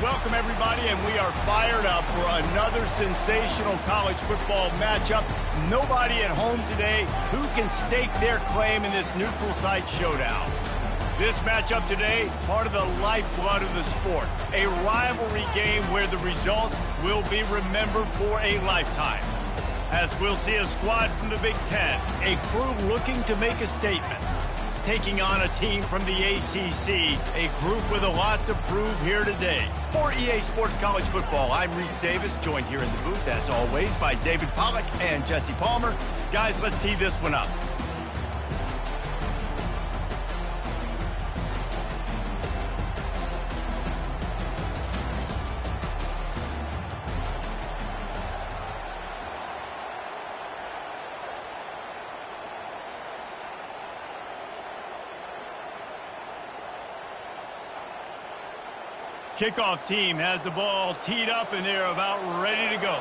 Welcome, everybody, and we are fired up for another sensational college football matchup. Nobody at home today who can stake their claim in this neutral site showdown. This matchup today, part of the lifeblood of the sport. A rivalry game where the results will be remembered for a lifetime. As we'll see a squad from the Big Ten, a crew looking to make a statement, taking on a team from the ACC, a group with a lot to prove here today. For EA Sports College Football, I'm Reese Davis, joined here in the booth, as always, by David Pollack and Jesse Palmer. Guys, let's tee this one up. Kickoff team has the ball teed up, and they're about ready to go.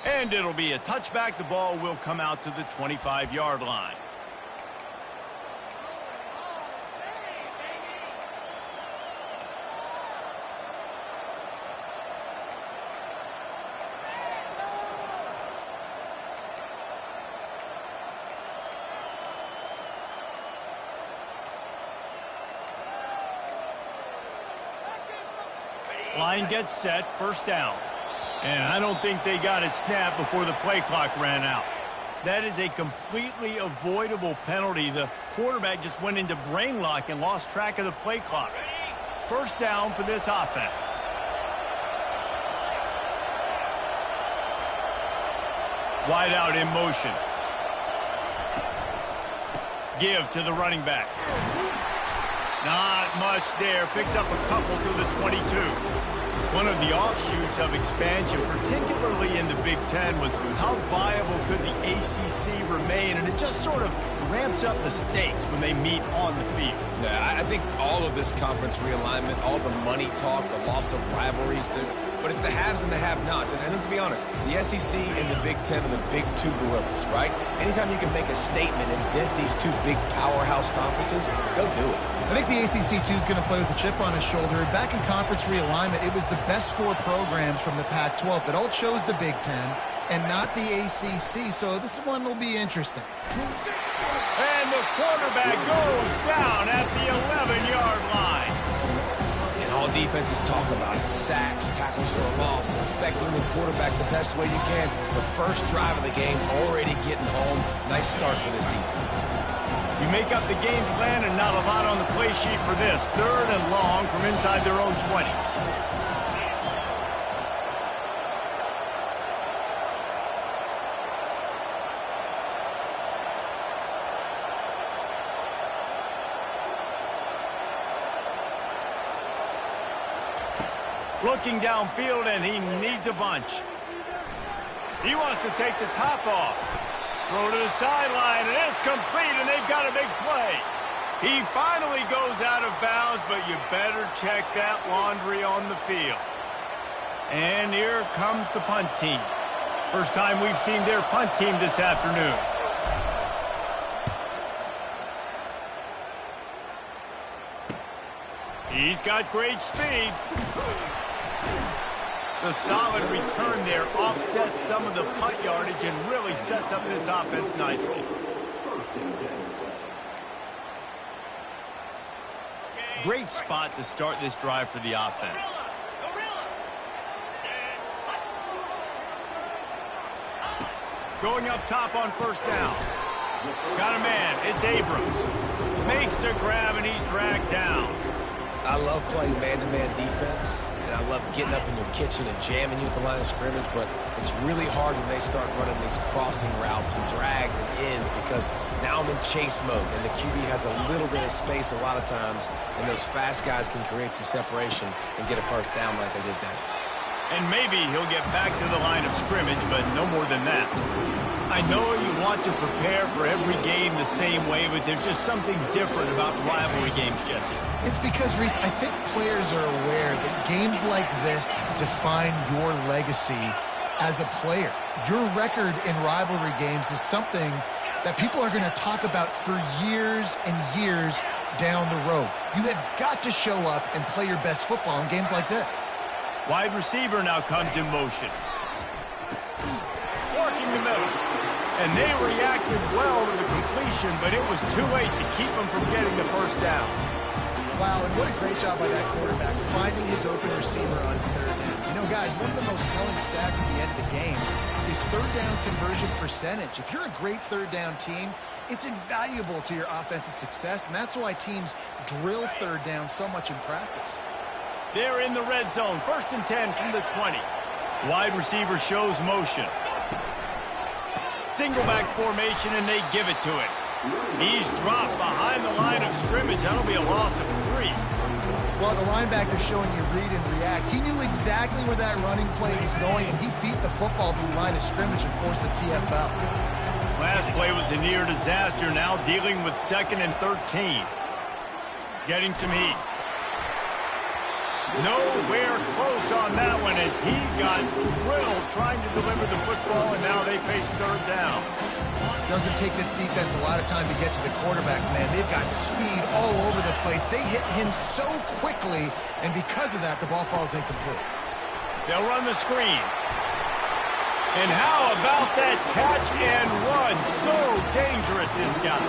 And it'll be a touchback. The ball will come out to the 25-yard line. Line gets set, first down. And I don't think they got it snapped before the play clock ran out. That is a completely avoidable penalty. The quarterback just went into brain lock and lost track of the play clock. First down for this offense. Wide out in motion. Give to the running back. Not much there. Picks up a couple to the 22. One of the offshoots of expansion, particularly in the Big Ten, was how viable could the ACC remain, and it just sort of ramps up the stakes when they meet on the field. Yeah, I think all of this conference realignment, all the money talk, the loss of rivalries, but it's the haves and the have-nots. And let's be honest, the SEC and the Big Ten are the big two gorillas, right? Anytime you can make a statement and dent these two big powerhouse conferences, go do it. I think the ACC, too, is going to play with a chip on his shoulder. Back in conference realignment, it was the best four programs from the Pac-12 that all chose the Big Ten and not the ACC, so this one will be interesting. And the quarterback goes down at the 11-yard line. And all defenses talk about it, sacks, tackles for a loss, affecting the quarterback the best way you can. The first drive of the game, already getting home. Nice start for this defense. You make up the game plan and not a lot on the play sheet for this. Third and long from inside their own 20. Looking downfield, and he needs a bunch. He wants to take the top off. Throw to the sideline, and it's complete, and they've got a big play. He finally goes out of bounds, but you better check that laundry on the field. And here comes the punt team. First time we've seen their punt team this afternoon. He's got great speed. The solid return there offsets some of the punt yardage and really sets up this offense nicely. Great spot to start this drive for the offense. Going up top on first down. Got a man. It's Abrams. Makes the grab, and he's dragged down. I love playing man-to-man defense, and I love getting up in your kitchen and jamming you at the line of scrimmage, but it's really hard when they start running these crossing routes and drags and ends because now I'm in chase mode, and the QB has a little bit of space a lot of times, and those fast guys can create some separation and get a first down like they did there. And maybe he'll get back to the line of scrimmage, but no more than that. I know you want to prepare for every game the same way, but there's just something different about rivalry games, Jesse. It's because, Reese, I think players are aware that games like this define your legacy as a player. Your record in rivalry games is something that people are going to talk about for years and years down the road. You have got to show up and play your best football in games like this. Wide receiver now comes in motion. Working the middle. And they reacted well to the completion, but it was too late to keep them from getting the first down. Wow, and what a great job by that quarterback, finding his open receiver on third down. You know, guys, one of the most telling stats at the end of the game is third down conversion percentage. If you're a great third down team, it's invaluable to your offensive success, and that's why teams drill third down so much in practice. They're in the red zone, 1st and 10 from the 20. Wide receiver shows motion. Single back formation, and they give it to him. He's dropped behind the line of scrimmage. That'll be a loss of 3. Well, the linebacker's showing you read and react. He knew exactly where that running play was going, and he beat the football through line of scrimmage and forced the TFL. Last play was a near disaster, now dealing with 2nd and 13. Getting some heat. Nowhere close on that one as he got drilled trying to deliver the football, and now they face third down. Doesn't take this defense a lot of time to get to the quarterback, man. They've got speed all over the place. They hit him so quickly, and because of that, the ball falls incomplete. They'll run the screen. And how about that catch and run? So dangerous, this guy.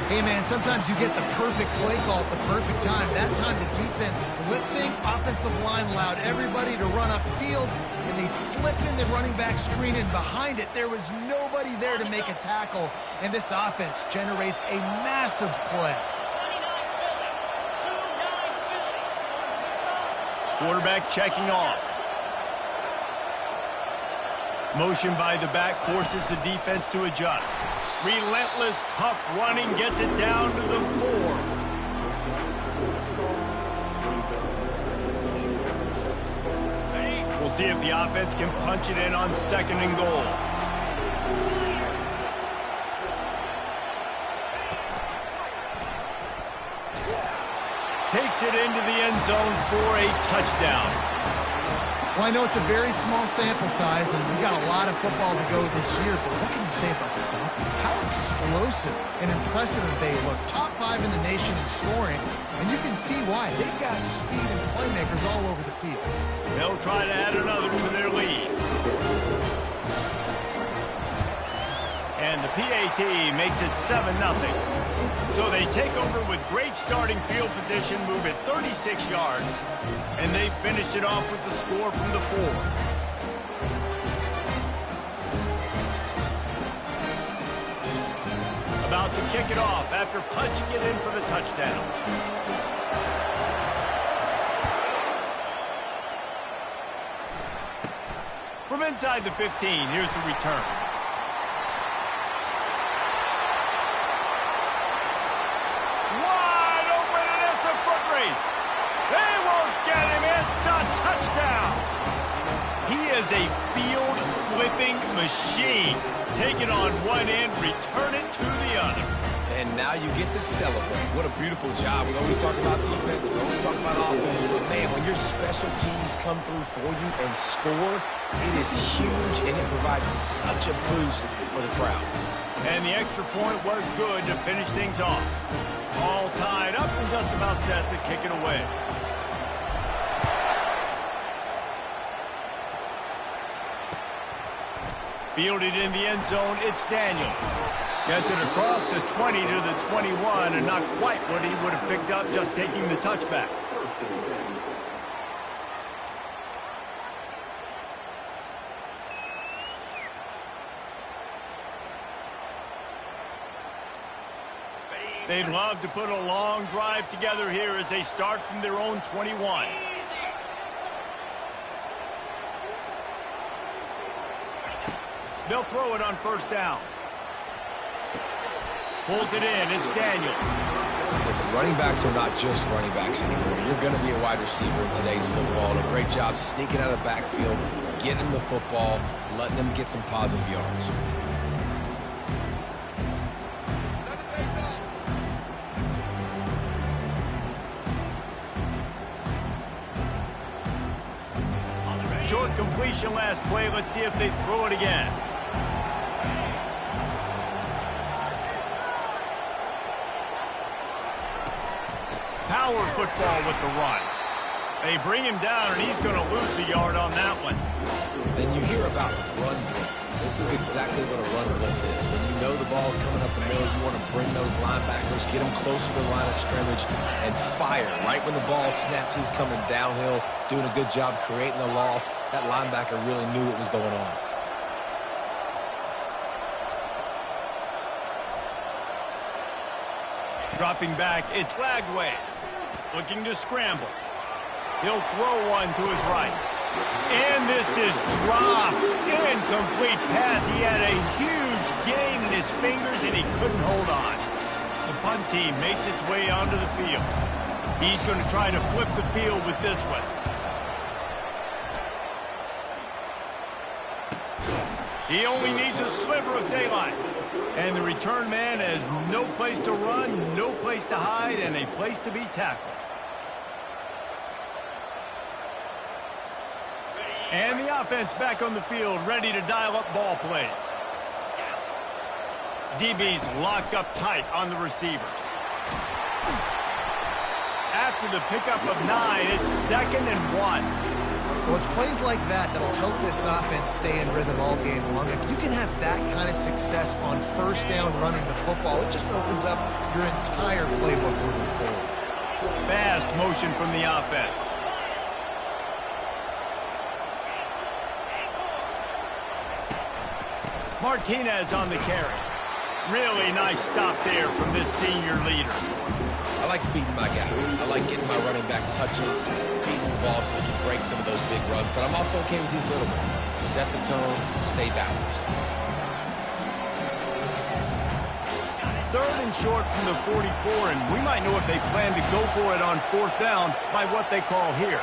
Hey, man, sometimes you get the perfect play call at the perfect time. That time the defense blitzing, offensive line allowed everybody to run upfield, and they slip in the running back screen, and behind it there was nobody there to make a tackle, and this offense generates a massive play. Quarterback checking off. Motion by the back forces the defense to adjust. Relentless, tough running gets it down to the 4. We'll see if the offense can punch it in on 2nd and goal. Takes it into the end zone for a touchdown. Well, I know it's a very small sample size, and we've got a lot of football to go this year, but what can you say about this offense? How explosive and impressive they look. Top 5 in the nation in scoring, and you can see why. They've got speed and playmakers all over the field. They'll try to add another to their lead. And the PAT makes it 7-0. So they take over with great starting field position, move it 36 yards, and they finish it off with the score from the 4. About to kick it off after punching it in for the touchdown. From inside the 15, here's the return. They won't get him. It's a touchdown. He is a field-flipping machine. Take it on one end, return it to the other. And now you get to celebrate. What a beautiful job. We always talk about defense, we always talk about offense, but man, when your special teams come through for you and score, it is huge, and it provides such a boost for the crowd. And the extra point was good to finish things off. All tied up and just about set to kick it away. Fielded in the end zone, it's Daniels. Gets it across the 20 to the 21, and not quite what he would have picked up just taking the touchback. They'd love to put a long drive together here as they start from their own 21. They'll throw it on 1st down. Pulls it in. It's Daniels. Listen, running backs are not just running backs anymore. You're going to be a wide receiver in today's football. And a great job sneaking out of the backfield, getting them the football, letting them get some positive yards. Short completion last play. Let's see if they throw it again. power football with the run. They bring him down, and he's going to lose a yard on that one. And you hear about run blitzes. This is exactly what a run blitz is. When you know the ball's coming up the middle, you want to bring those linebackers, get them closer to the line of scrimmage, and fire. Right when the ball snaps, he's coming downhill, doing a good job creating the loss. That linebacker really knew what was going on. Dropping back, it's Lagway. Looking to scramble. He'll throw one to his right. And this is dropped. Incomplete pass. He had a huge gain in his fingers, and he couldn't hold on. The punt team makes its way onto the field. He's going to try to flip the field with this one. He only needs a sliver of daylight. And the return man has no place to run, no place to hide, and a place to be tackled. And the offense back on the field, ready to dial up ball plays. DB's locked up tight on the receivers. After the pickup of 9, it's 2nd and 1. Well, it's plays like that that'll help this offense stay in rhythm all game long. If you can have that kind of success on first down running the football, it just opens up your entire playbook moving forward. Fast motion from the offense. Martinez on the carry. Really nice stop there from this senior leader. I like feeding my guy. I like getting my running back touches, feeding the ball so he can break some of those big runs. But I'm also okay with these little ones. Set the tone, stay balanced. 3rd and short from the 44, and we might know if they plan to go for it on 4th down by what they call here.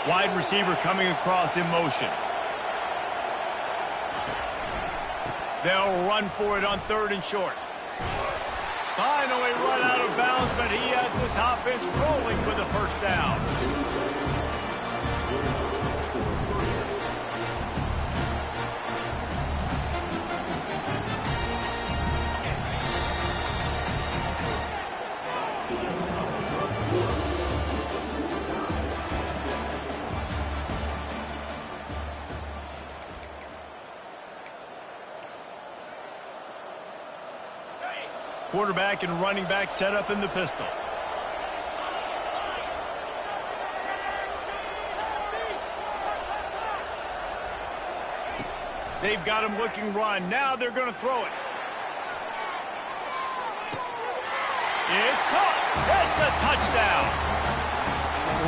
Wide receiver coming across in motion. They'll run for it on 3rd and short. Finally run out of bounds, but he has this offense rolling with a first down. Quarterback and running back set up in the pistol. They've got him looking run. Now they're going to throw it. It's caught. It's a touchdown.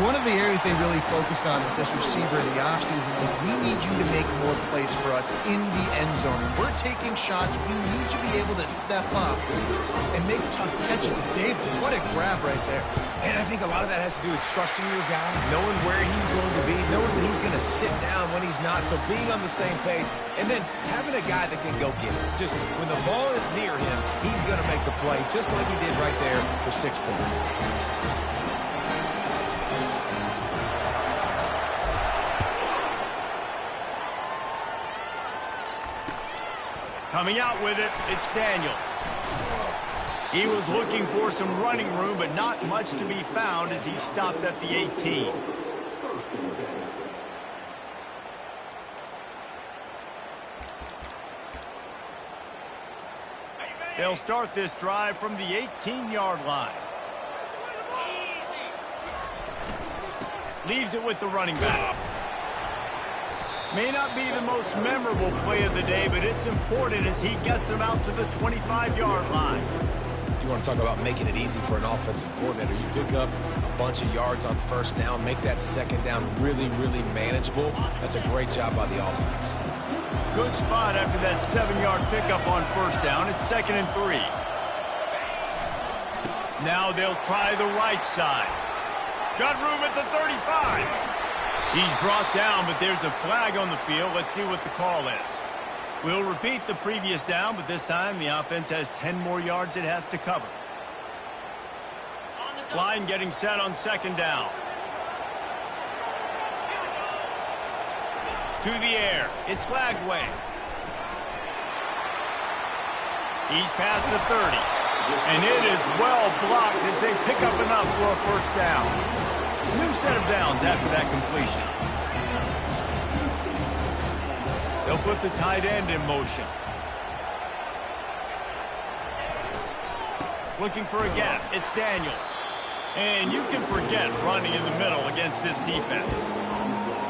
One of the areas they really focused on with this receiver in the offseason was we need you to make more plays for us in the end zone. And we're taking shots. We need you to be able to step up and make tough catches. David, what a grab right there. And I think a lot of that has to do with trusting your guy, knowing where he's going to be, knowing when he's going to sit down, when he's not. So being on the same page, and then having a guy that can go get it. Just when the ball is near him, he's going to make the play, just like he did right there for 6 points. Coming out with it, it's Daniels. He was looking for some running room, but not much to be found as he stopped at the 18. They'll start this drive from the 18-yard line. Leaves it with the running back. May not be the most memorable play of the day, but it's important as he gets him out to the 25-yard line. You want to talk about making it easy for an offensive coordinator. You pick up a bunch of yards on first down, make that second down really, really manageable. That's a great job by the offense. Good spot after that 7-yard pickup on first down. It's 2nd and 3. Now they'll try the right side. Got room at the 35. He's brought down, but there's a flag on the field. Let's see what the call is. We'll repeat the previous down, but this time the offense has 10 more yards it has to cover. Line getting set on 2nd down. To the air. It's Lagway. He's past the 30. And it is well blocked as they pick up enough for a first down. New set of downs after that completion. They'll put the tight end in motion. Looking for a gap. It's Daniels. And you can forget running in the middle against this defense.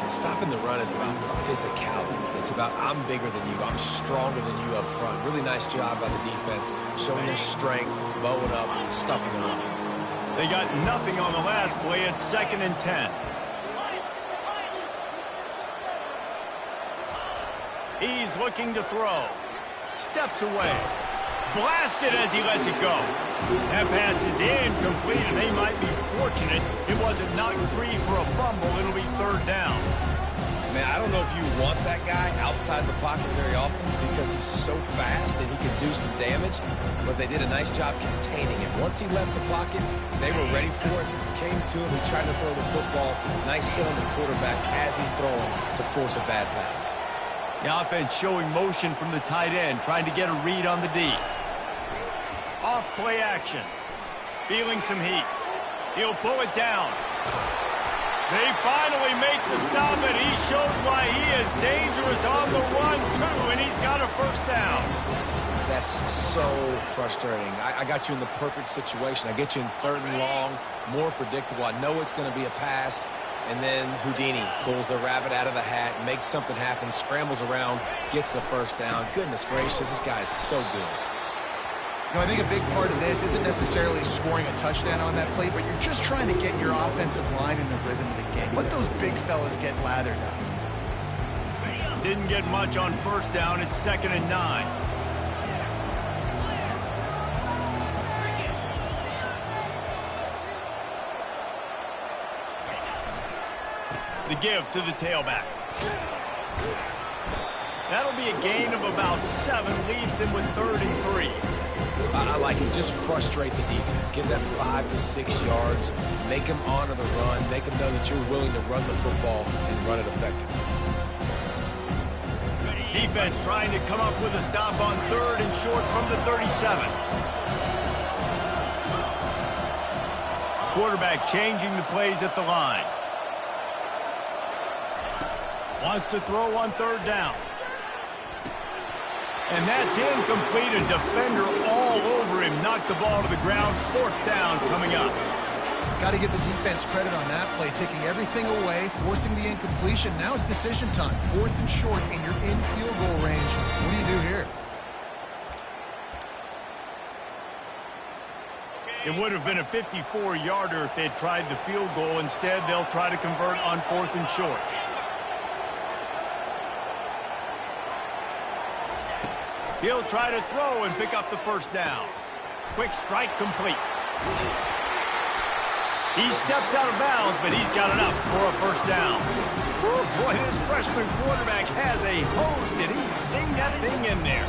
Stopping the run is about physicality. It's about I'm bigger than you. I'm stronger than you up front. Really nice job by the defense, showing their strength, bowing up, stuffing the run. They got nothing on the last play. It's 2nd and 10. He's looking to throw. Steps away. Blasted as he lets it go. That pass is incomplete, and they might be fortunate it wasn't knocked free for a fumble. It'll be 3rd down. Man, I don't know if you want that guy outside the pocket very often because he's so fast and he can do some damage, but they did a nice job containing him. Once he left the pocket, they were ready for it, came to him, he tried to throw the football. Nice hit on the quarterback as he's throwing to force a bad pass. The offense showing motion from the tight end, trying to get a read on the D. Off play action. Feeling some heat. He'll pull it down. They finally make the stop, and he shows why he is dangerous on the run, too, and he's got a first down. That's so frustrating. I got you in the perfect situation. I get you in 3rd and long, more predictable. I know it's going to be a pass, and then Houdini pulls the rabbit out of the hat, makes something happen, scrambles around, gets the first down. Goodness gracious, this guy is so good. You know, I think a big part of this isn't necessarily scoring a touchdown on that play, but you're just trying to get your offensive line in the rhythm of the game. Let those big fellas get lathered up. Didn't get much on first down. It's 2nd and 9. The give to the tailback. That'll be a gain of about 7. Leaves him with 3rd and 3. I like it. Just frustrate the defense. Give them 5 to 6 yards. Make them honor the run. Make them know that you're willing to run the football and run it effectively. Defense trying to come up with a stop on 3rd and short from the 37. Quarterback changing the plays at the line. Wants to throw on 3rd down. And that's incomplete. A defender all over him. Knocked the ball to the ground. 4th down coming up. Got to give the defense credit on that play, taking everything away, forcing the incompletion. Now it's decision time. 4th and short, and you're in field goal range. What do you do here? It would have been a 54-yarder if they'd tried the field goal. Instead, they'll try to convert on 4th and short. He'll try to throw and pick up the first down. Quick strike complete. He steps out of bounds, but he's got enough for a first down. Woo, boy, this freshman quarterback has a hose. Did he sing that thing in there?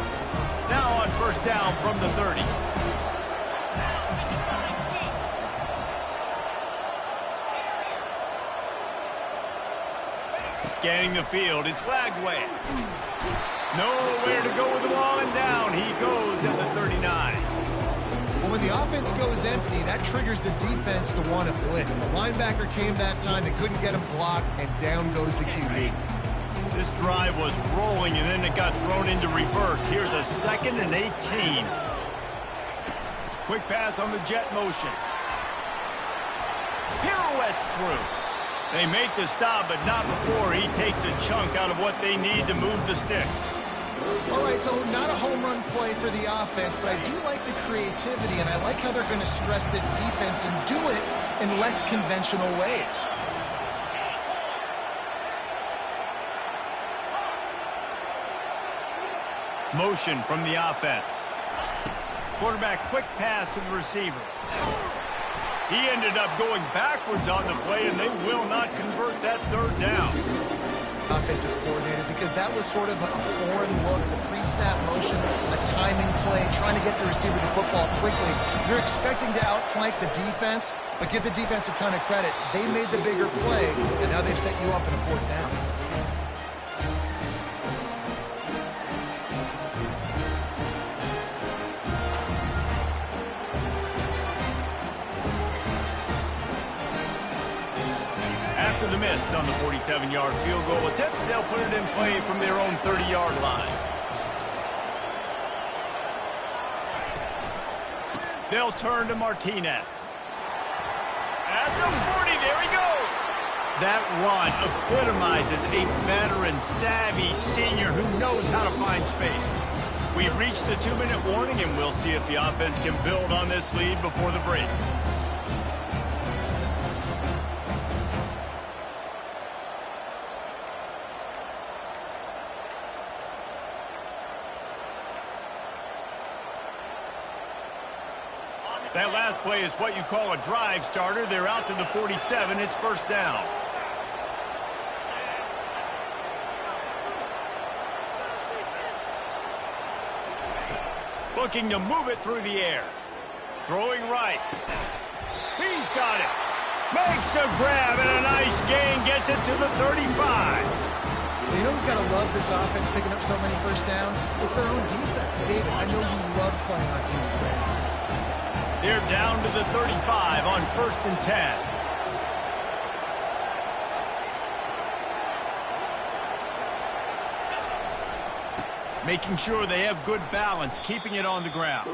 Now on first down from the 30. Scanning the field, it's Lagway. Nowhere to go with the ball, and down he goes at the 39. Well, when the offense goes empty, that triggers the defense to want to blitz. The linebacker came that time. They couldn't get him blocked, and down goes the QB. This drive was rolling, and then it got thrown into reverse. Here's a 2nd and 18. Quick pass on the jet motion. Pirouettes through. They make the stop, but not before he takes a chunk out of what they need to move the sticks. All right, so not a home run play for the offense, but I do like the creativity, and I like how they're going to stress this defense and do it in less conventional ways. Motion from the offense. Quarterback quick pass to the receiver. He ended up going backwards on the play, and they will not convert that 3rd down. Offensive coordinator, because that was sort of a foreign look, the pre-snap motion, a timing play, trying to get the receiver the football quickly. You're expecting to outflank the defense, but give the defense a ton of credit. They made the bigger play, and now they've set you up in a 4th down. After the miss on the 47-yard field goal attempt, they'll put it in play from their own 30-yard line. They'll turn to Martinez. At the 40, there he goes. That run epitomizes a veteran, savvy senior who knows how to find space. We've reached the 2-minute warning, and we'll see if the offense can build on this lead before the break. That last play is what you call a drive starter. They're out to the 47. It's first down. Looking to move it through the air. Throwing right. He's got it. Makes a grab and a nice gain. Gets it to the 35. You know who's got to love this offense picking up so many first downs? It's their own defense. David, I know you love playing on teams with great defenses. They're down to the 35 on 1st and 10. Making sure they have good balance, keeping it on the ground.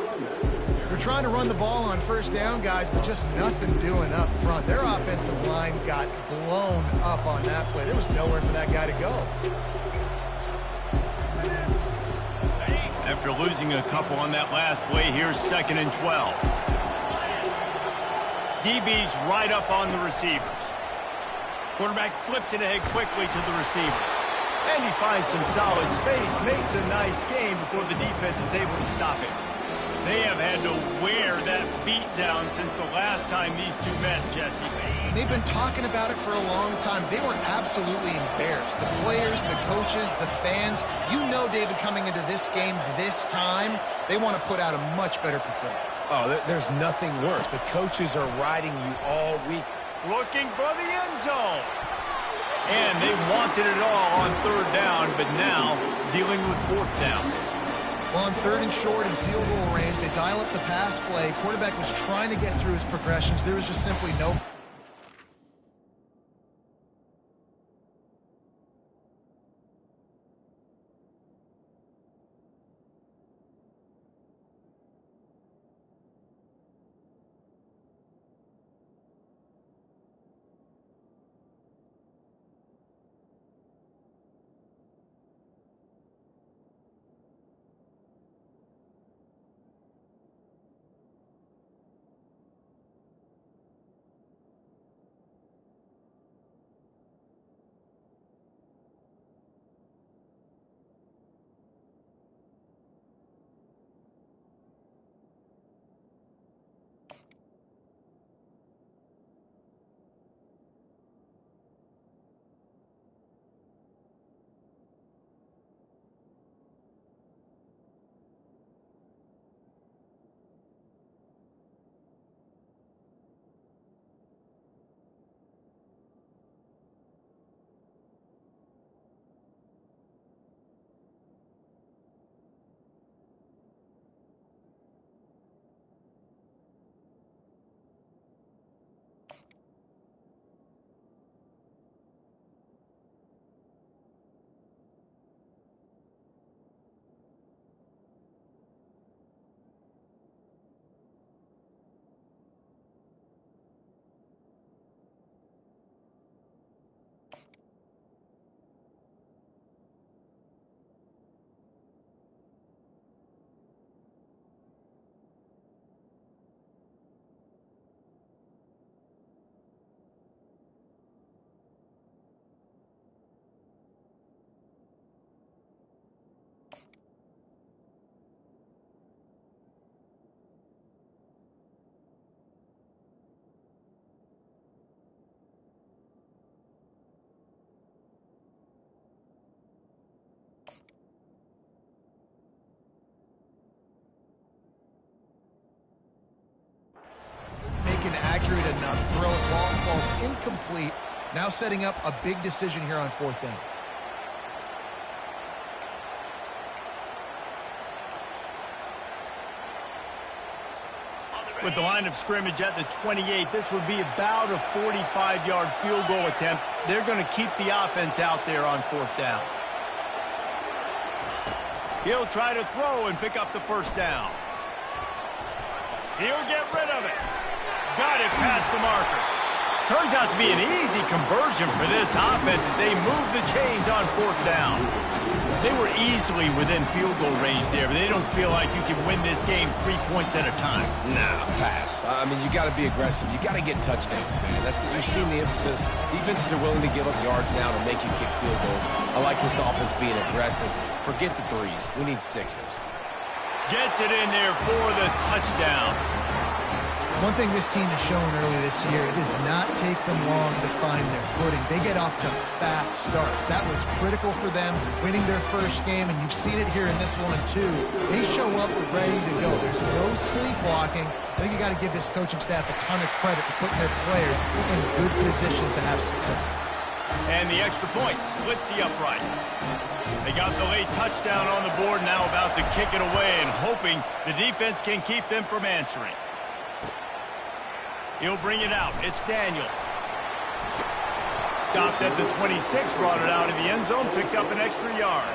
They're trying to run the ball on first down, guys, but just nothing doing up front. Their offensive line got blown up on that play. There was nowhere for that guy to go. After losing a couple on that last play, here's 2nd and 12. DB's right up on the receivers. Quarterback flips it ahead quickly to the receiver. And he finds some solid space, makes a nice game before the defense is able to stop it. They have had to wear that beat down since the last time these two met, Jesse. They've been talking about it for a long time. They were absolutely embarrassed. The players, the coaches, the fans. You know, David, coming into this game this time, they want to put out a much better performance. Oh, there's nothing worse. The coaches are riding you all week. Looking for the end zone. And they wanted it all on 3rd down, but now dealing with 4th down. Well, on 3rd and short and field goal range, they dial up the pass play. Quarterback was trying to get through his progressions. There was just simply no... Accurate enough. Throw it. Ball's incomplete. Now setting up a big decision here on 4th down. With the line of scrimmage at the 28, this would be about a 45-yard field goal attempt. They're going to keep the offense out there on 4th down. He'll try to throw and pick up the first down. He'll get rid of it. Got it past the marker. Turns out to be an easy conversion for this offense as they move the chains on 4th down. They were easily within field goal range there, but they don't feel like you can win this game 3 points at a time. Nah, pass. I mean, you got to be aggressive. You got to get touchdowns, man. You've seen the emphasis. Defenses are willing to give up yards now to make you kick field goals. I like this offense being aggressive. Forget the 3s. We need 6s. Gets it in there for the touchdown. One thing this team has shown early this year, it does not take them long to find their footing. They get off to fast starts. That was critical for them winning their first game, and you've seen it here in this one too. They show up ready to go. There's no sleepwalking. I think you got to give this coaching staff a ton of credit for putting their players in good positions to have success. And the extra point splits the uprights. They got the late touchdown on the board, now about to kick it away and hoping the defense can keep them from answering. He'll bring it out. It's Daniels. Stopped at the 26, brought it out of the end zone, picked up an extra yard.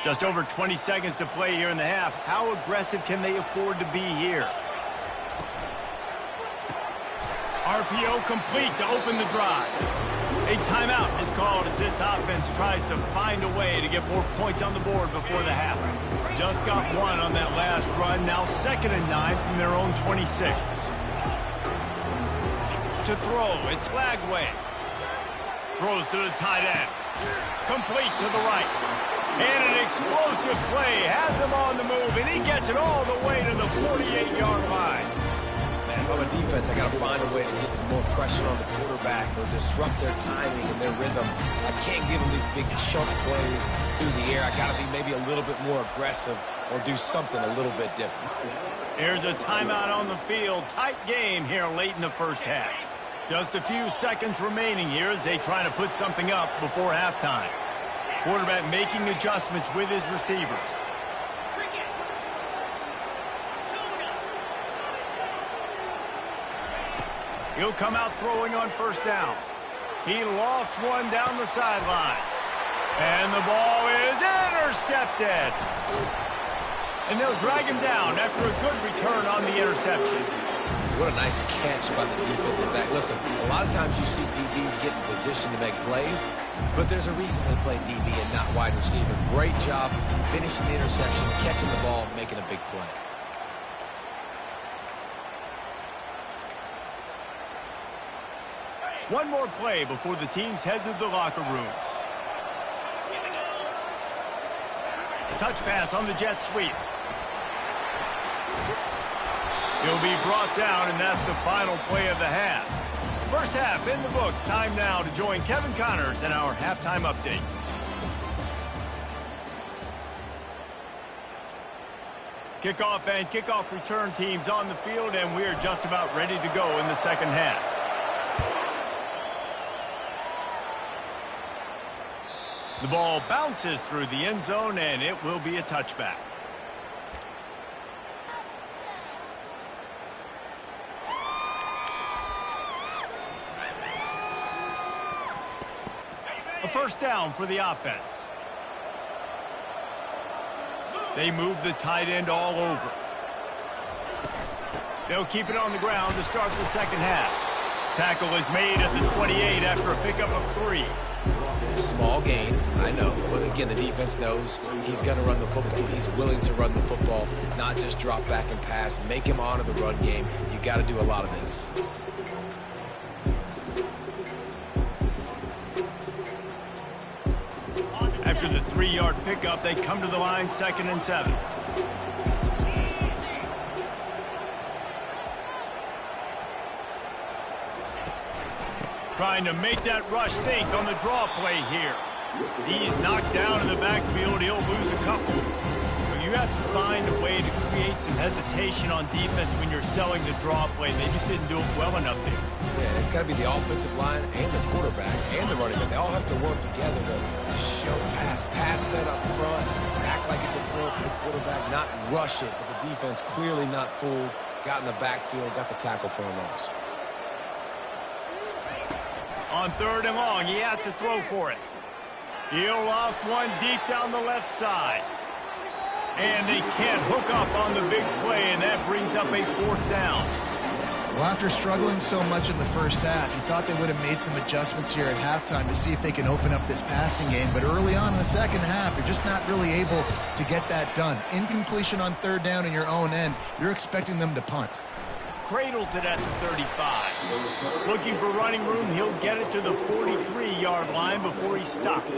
Just over 20 seconds to play here in the half. How aggressive can they afford to be here? RPO complete to open the drive. A timeout is called as this offense tries to find a way to get more points on the board before the half. Just got one on that last run. Now 2nd and 9 from their own 26. To throw, it's Lagway. Throws to the tight end. Complete to the right. And an explosive play has him on the move, and he gets it all the way to the 48-yard line. If I'm a defense, I got to find a way to get some more pressure on the quarterback or disrupt their timing and their rhythm. I can't give them these big chunk plays through the air. I got to be maybe a little bit more aggressive or do something a little bit different. Here's a timeout on the field. Tight game here late in the first half. Just a few seconds remaining here as they try to put something up before halftime. Quarterback making adjustments with his receivers. He'll come out throwing on 1st down. He lofts one down the sideline. And the ball is intercepted. And they'll drag him down after a good return on the interception. What a nice catch by the defensive back. Listen, a lot of times you see DBs get in position to make plays, but there's a reason they play DB and not wide receiver. Great job finishing the interception, catching the ball, making a big play. One more play before the teams head to the locker rooms. Touch pass on the jet sweep. He'll be brought down, and that's the final play of the half. First half in the books. Time now to join Kevin Connors in our halftime update. Kickoff and kickoff return teams on the field, and we are just about ready to go in the second half. The ball bounces through the end zone, and it will be a touchback. A first down for the offense. They move the tight end all over. They'll keep it on the ground to start the second half. Tackle is made at the 28 after a pickup of 3. Small gain, I know, but again, the defense knows he's going to run the football. He's willing to run the football, not just drop back and pass. Make him honor the run game. You got to do a lot of this. After the 3-yard pickup, they come to the line, 2nd and 7. Trying to make that rush think on the draw play here. He's knocked down in the backfield. He'll lose a couple. But you have to find a way to create some hesitation on defense when you're selling the draw play. They just didn't do it well enough there. Yeah, it's got to be the offensive line and the quarterback and the running back. They all have to work together to show pass set up front, act like it's a throw for the quarterback, not rush it, but the defense clearly not fooled, got in the backfield, got the tackle for a loss. On 3rd and long, he has to throw for it. He'll loft one deep down the left side. And they can't hook up on the big play, and that brings up a 4th down. Well, after struggling so much in the first half, you thought they would have made some adjustments here at halftime to see if they can open up this passing game. But early on in the second half, you're just not really able to get that done. Incompletion on 3rd down in your own end, you're expecting them to punt. Cradles it at the 35. Looking for running room, he'll get it to the 43-yard line before he stops.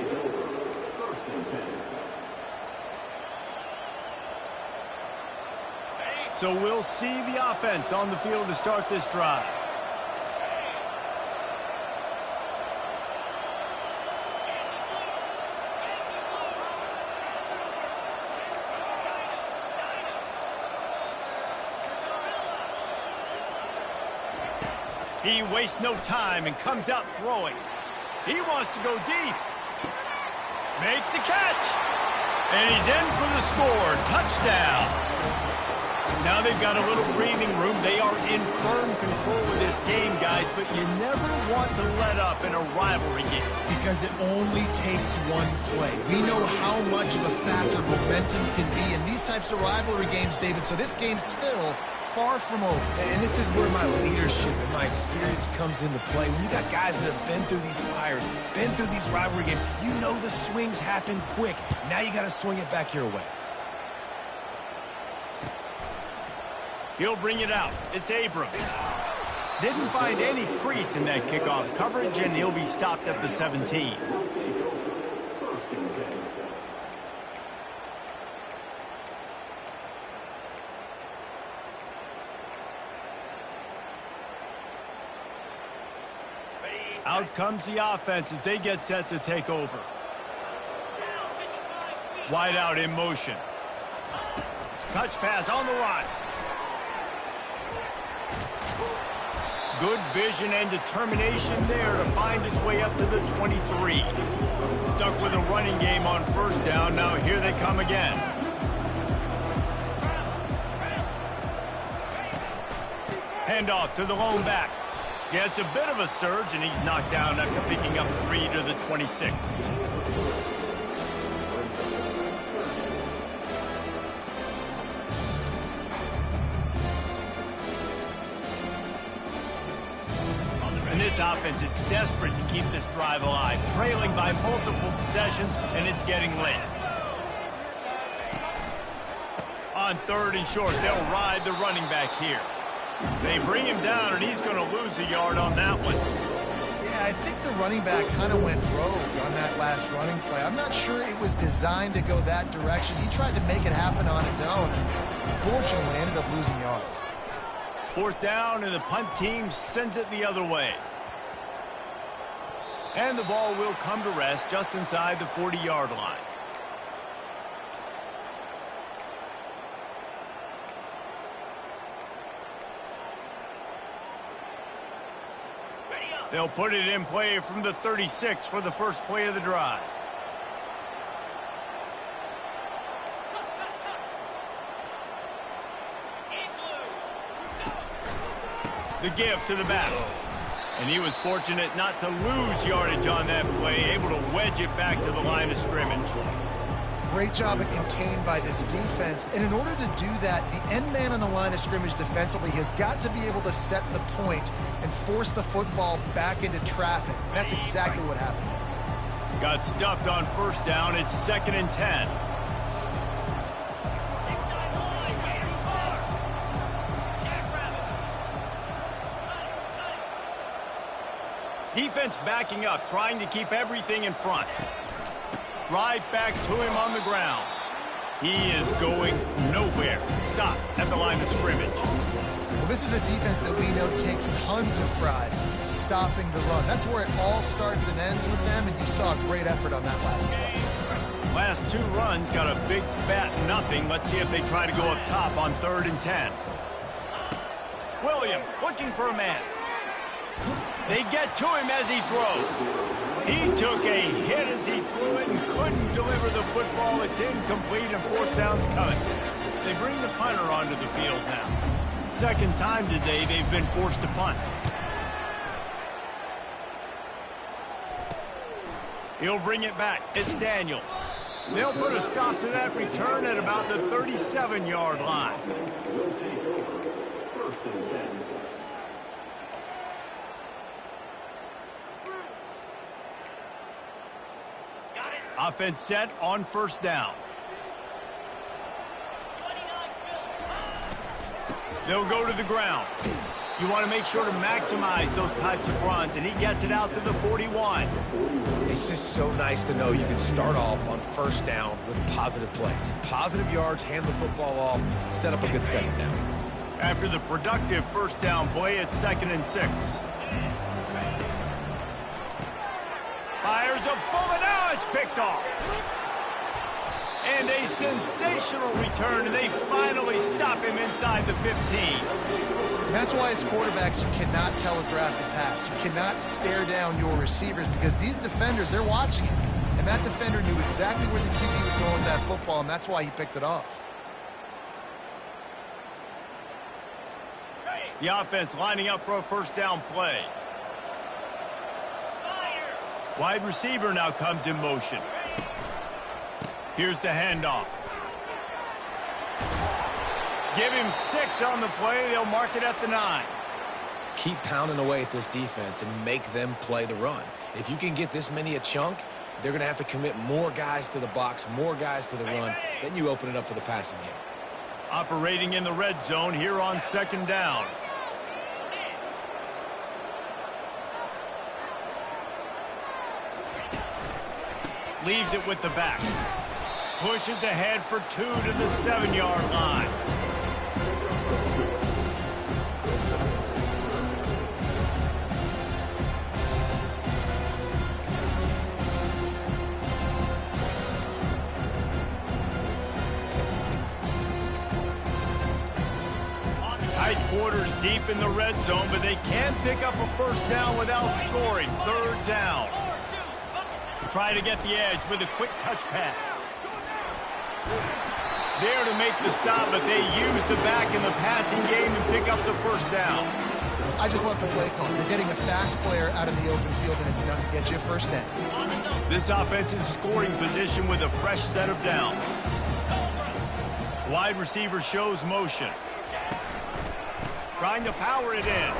So we'll see the offense on the field to start this drive. He wastes no time and comes out throwing. He wants to go deep. Makes the catch. And he's in for the score. Touchdown. Now they've got a little breathing room. They are in firm control of this game, guys, but you never want to let up in a rivalry game. Because it only takes one play. We know how much of a factor momentum can be in these types of rivalry games, David, so this game's still far from over. And this is where my leadership and my experience comes into play. When you got guys that have been through these fires, been through these rivalry games, you know the swings happen quick. Now you got to swing it back your way. He'll bring it out. It's Abrams. Didn't find any crease in that kickoff coverage, and he'll be stopped at the 17. Out comes the offense as they get set to take over. Wide out in motion. Touch pass on the run. Good vision and determination there to find his way up to the 23. Stuck with a running game on 1st down. Now here they come again. Handoff to the lone back. Gets a bit of a surge, and he's knocked down after picking up 3 to the 26. And this offense is desperate to keep this drive alive, trailing by multiple possessions, and it's getting late. On 3rd and short, they'll ride the running back here. They bring him down, and he's going to lose a yard on that one. Yeah, I think the running back kind of went rogue on that last running play. I'm not sure it was designed to go that direction. He tried to make it happen on his own. Unfortunately, ended up losing yards. 4th down, and the punt team sends it the other way. And the ball will come to rest just inside the 40-yard line. They'll put it in play from the 36 for the first play of the drive. The give to the back. And he was fortunate not to lose yardage on that play, able to wedge it back to the line of scrimmage. Great job at contained by this defense. And in order to do that, the end man on the line of scrimmage defensively has got to be able to set the point and force the football back into traffic. And that's exactly what happened. Got stuffed on 1st down. It's 2nd and 10. Defense backing up, trying to keep everything in front. Right back to him on the ground. He is going nowhere. Stop at the line of scrimmage. Well, this is a defense that we know takes tons of pride stopping the run. That's where it all starts and ends with them, and you saw a great effort on that last play. Last 2 runs got a big fat nothing. Let's see if they try to go up top on 3rd and 10. Williams looking for a man. They get to him as he throws. He took a hit as he threw it and couldn't deliver the football. It's incomplete and 4th down's coming. They bring the punter onto the field now. 2nd time today they've been forced to punt. He'll bring it back. It's Daniels. They'll put a stop to that return at about the 37-yard line. Offense set on 1st down. They'll go to the ground. You want to make sure to maximize those types of runs, and he gets it out to the 41. It's just so nice to know you can start off on 1st down with positive plays. Positive yards, hand the football off, set up a good 2nd down. After the productive 1st down play, it's 2nd and 6. Fires a bullet. Now it's picked off. And a sensational return, and they finally stop him inside the 15. That's why as quarterbacks, you cannot telegraph the pass. You cannot stare down your receivers because these defenders, they're watching it. And that defender knew exactly where the QB was going with that football, and that's why he picked it off. The offense lining up for a 1st down play. Wide receiver now comes in motion. Here's the handoff. Give him 6 on the play. They'll mark it at the 9. Keep pounding away at this defense and make them play the run. If you can get this many a chunk, they're going to have to commit more guys to the box, more guys to the run. Then you open it up for the passing game. Operating in the red zone here on 2nd down. Leaves it with the back. Pushes ahead for 2 to the 7-yard line. Tight quarters deep in the red zone, but they can pick up a 1st down without scoring. 3rd down. Try to get the edge with a quick touch pass. There to make the stop, but they use the back in the passing game and pick up the 1st down. I just love the play call. You're getting a fast player out in the open field, and it's enough to get you a 1st down. This offense in scoring position with a fresh set of downs. Wide receiver shows motion. Trying to power it in.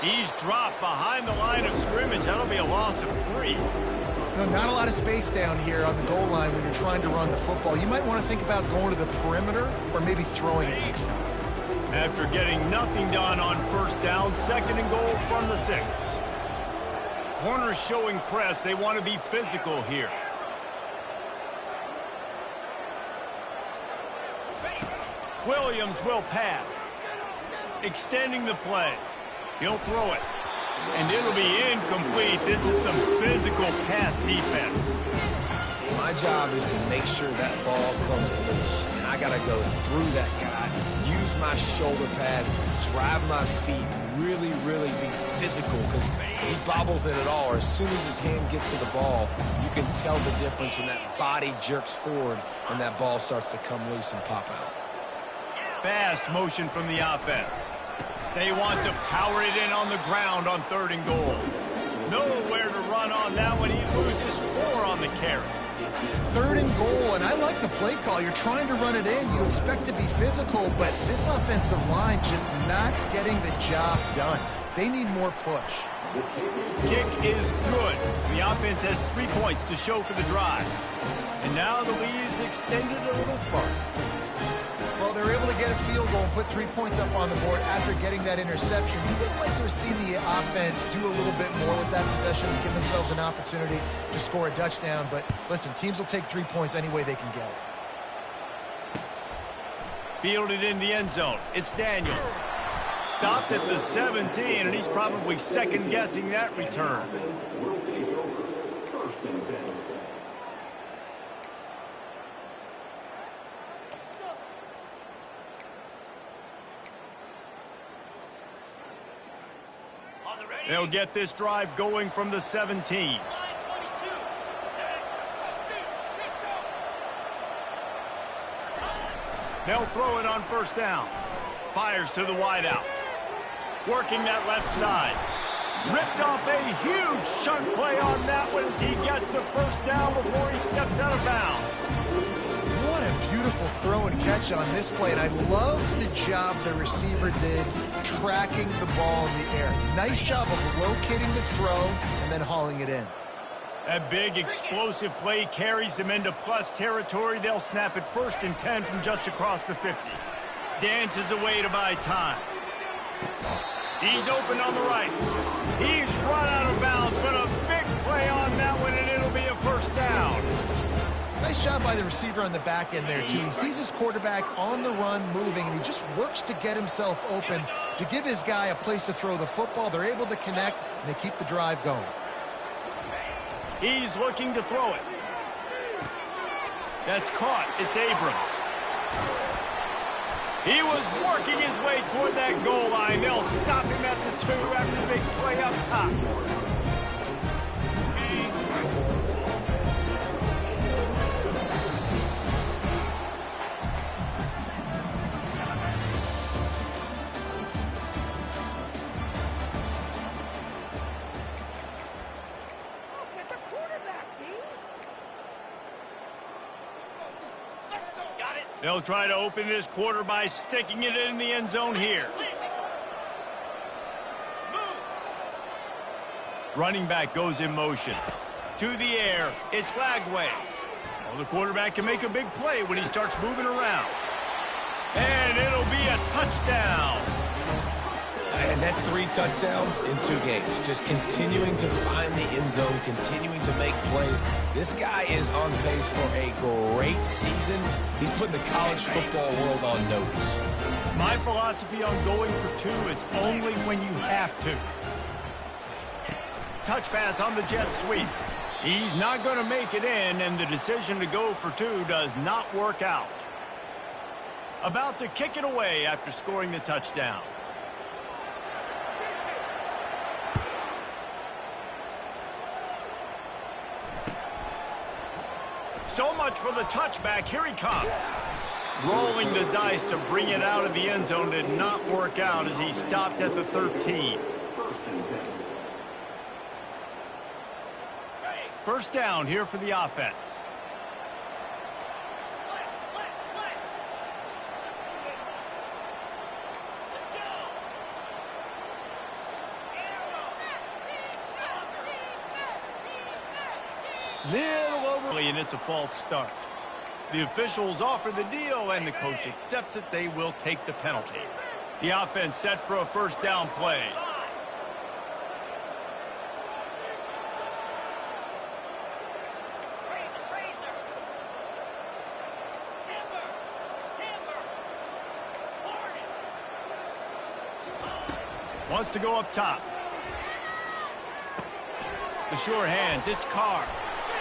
He's dropped behind the line of scrimmage. That'll be a loss of 3. No, not a lot of space down here on the goal line when you're trying to run the football. You might want to think about going to the perimeter or maybe throwing it next time. After getting nothing done on 1st down, 2nd and goal from the 6. Corners showing press. They want to be physical here. Williams will pass. Extending the play. He'll throw it. And it'll be incomplete. This is some physical pass defense. My job is to make sure that ball comes loose. And I got to go through that guy, use my shoulder pad, drive my feet, really be physical because he bobbles it at all. Or as soon as his hand gets to the ball, you can tell the difference when that body jerks forward and that ball starts to come loose and pop out. Fast motion from the offense. They want to power it in on the ground on 3rd and goal. Nowhere to run on that one. He loses 4 on the carry. 3rd and goal, and I like the play call. You're trying to run it in. You expect to be physical, but this offensive line just not getting the job done. They need more push. Kick is good. The offense has 3 points to show for the drive. And now the lead is extended a little further. Well, they're able to get a field goal and put 3 points up on the board after getting that interception. You would like to see the offense do a little bit more with that possession and give themselves an opportunity to score a touchdown. But listen, teams will take 3 points any way they can get it. Fielded in the end zone. It's Daniels. Stopped at the 17, and he's probably second-guessing that return. They'll get this drive going from the 17. They'll throw it on first down. Fires to the wideout. Working that left side. Ripped off a huge chunk play on that one as he gets the first down before he steps out of bounds. What a beautiful throw and catch on this play, and I love the job the receiver did tracking the ball in the air. Nice job of locating the throw and then hauling it in. A big explosive play carries them into plus territory. They'll snap it 1st and 10 from just across the 50. Dances away to buy time. He's open on the right. He's run out of bounds, but a big play on that one, and it'll be a first down. Nice job by the receiver on the back end there, too. He sees his quarterback on the run moving, and he just works to get himself open to give his guy a place to throw the football. They're able to connect, and they keep the drive going. He's looking to throw it. That's caught. It's Abrams. He was working his way toward that goal line. They'll stop him at the 2 after the big play up top. They'll try to open this quarter by sticking it in the end zone here. Running back goes in motion. To the air, it's Lagway. Well, the quarterback can make a big play when he starts moving around. And it'll be a touchdown. And that's 3 touchdowns in 2 games. Just continuing to find the end zone, continuing to make plays. This guy is on pace for a great season. He's putting the college football world on notice. My philosophy on going for 2 is only when you have to. Touch pass on the jet sweep. He's not going to make it in, and the decision to go for 2 does not work out. About to kick it away after scoring the touchdown. So much for the touchback. Here he comes. Rolling the dice to bring it out of the end zone did not work out as he stopped at the 13. First down here for the offense. Little over, and it's a false start. The officials offer the deal, and the coach accepts it. They will take the penalty. The offense set for a first down play. Wants to go up top. The sure hands, it's Carr.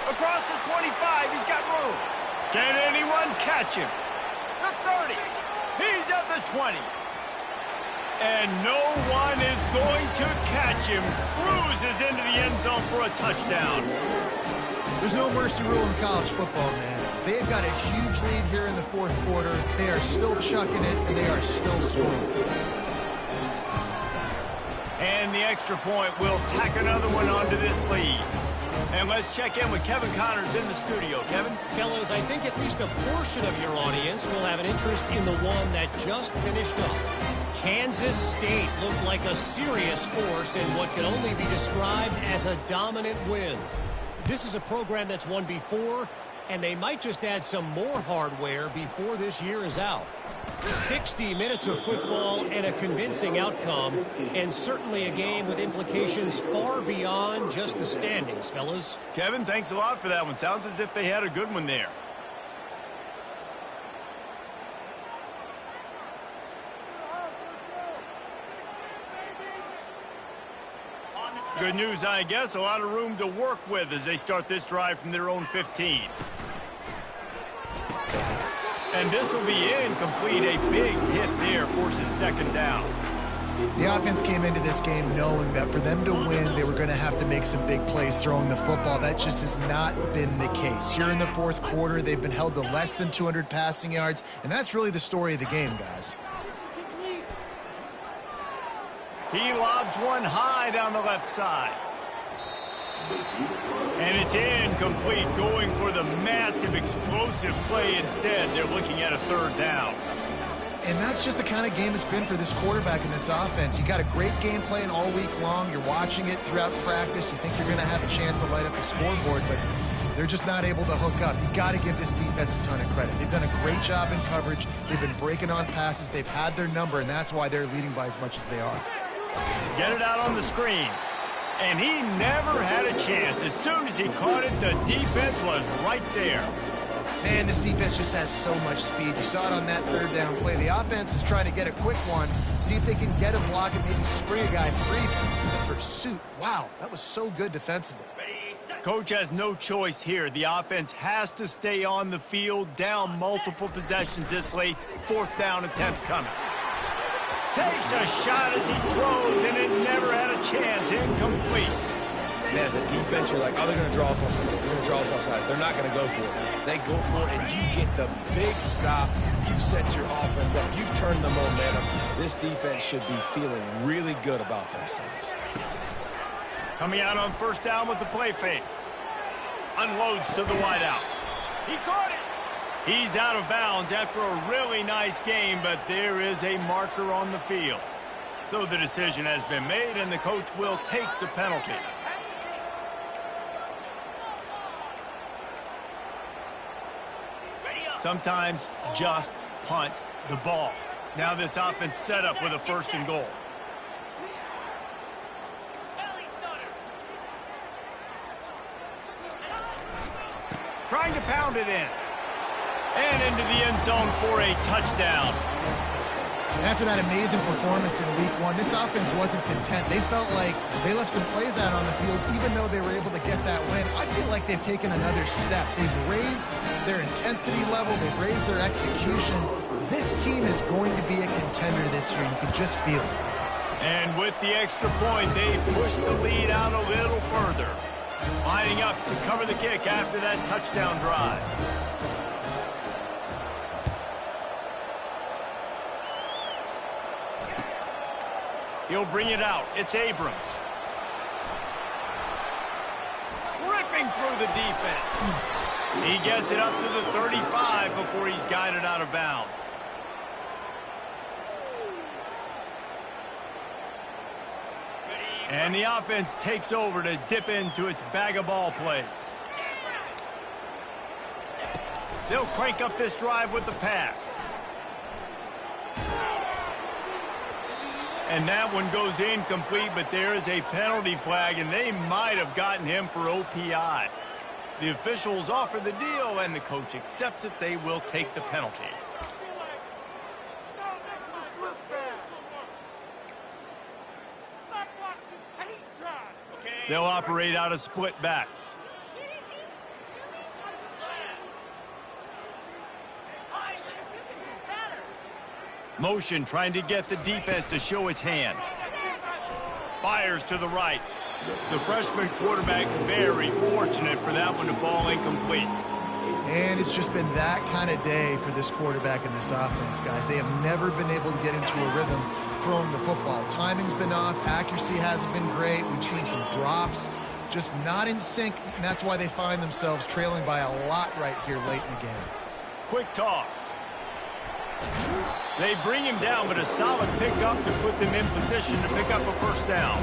Across the 25, he's got room. Can anyone catch him? The 30. He's at the 20. And no one is going to catch him. Cruises into the end zone for a touchdown. There's no mercy rule in college football, man. They've got a huge lead here in the 4th quarter. They are still chucking it, and they are still scoring. And the extra point will tack another one onto this lead. And let's check in with Kevin Connors in the studio. Kevin? Fellas, I think at least a portion of your audience will have an interest in the one that just finished up. Kansas State looked like a serious force in what can only be described as a dominant win. This is a program that's won before, and they might just add some more hardware before this year is out. 60 minutes of football and a convincing outcome, and certainly a game with implications far beyond just the standings, fellas. Kevin, thanks a lot for that one. Sounds as if they had a good one there. Good news, I guess. A lot of room to work with as they start this drive from their own 15. And this will be incomplete. A big hit there forces second down. The offense came into this game knowing that for them to win, they were going to have to make some big plays throwing the football. That just has not been the case. Here in the fourth quarter, they've been held to less than 200 passing yards, and that's really the story of the game, guys. He lobs one high down the left side. And it's incomplete, going for the massive explosive play instead. They're looking at a third down. And that's just the kind of game it's been for this quarterback in this offense. You got a great game plan all week long. You're watching it throughout practice. You think you're going to have a chance to light up the scoreboard, but they're just not able to hook up. You got to give this defense a ton of credit. They've done a great job in coverage. They've been breaking on passes. They've had their number, and that's why they're leading by as much as they are. Get it out on the screen. And he never had a chance. As soon as he caught it, the defense was right there. Man, this defense just has so much speed. You saw it on that third down play. The offense is trying to get a quick one, see if they can get a block and maybe spring a guy free. The pursuit, wow, that was so good defensively. Coach has no choice here. The offense has to stay on the field, down multiple possessions this late. Fourth down attempt coming. Takes a shot as he throws, and it never had a chance. Incomplete. And as a defense, you're like, oh, they're going to draw us offside. They're going to draw us offside. They're not going to go for it. They go for it, and you get the big stop. You've set your offense up. You've turned the momentum. This defense should be feeling really good about themselves. Coming out on first down with the play fake. Unloads to the wideout. He caught it. He's out of bounds after a really nice game, but there is a marker on the field. So the decision has been made, and the coach will take the penalty. Sometimes just punt the ball. Now this offense set up with a first and goal. Trying to pound it in. And into the end zone for a touchdown. And after that amazing performance in week one, this offense wasn't content. They felt like they left some plays out on the field, even though they were able to get that win. I feel like they've taken another step. They've raised their intensity level. They've raised their execution. This team is going to be a contender this year. You can just feel it. And with the extra point, they push the lead out a little further. Lining up to cover the kick after that touchdown drive. He'll bring it out. It's Abrams. Ripping through the defense. He gets it up to the 35 before he's guided out of bounds. And the offense takes over to dip into its bag of ball plays. They'll crank up this drive with the pass. And that one goes incomplete, but there is a penalty flag, and they might have gotten him for OPI. The officials offer the deal, and the coach accepts it. They will take the penalty. They'll operate out of split backs. Motion trying to get the defense to show his hand. Fires to the right. The freshman quarterback very fortunate for that one to fall incomplete. And it's just been that kind of day for this quarterback and this offense, guys. They have never been able to get into a rhythm throwing the football. Timing's been off. Accuracy hasn't been great. We've seen some drops. Just not in sync, and that's why they find themselves trailing by a lot right here late in the game. Quick toss. They bring him down, but a solid pickup to put them in position to pick up a first down.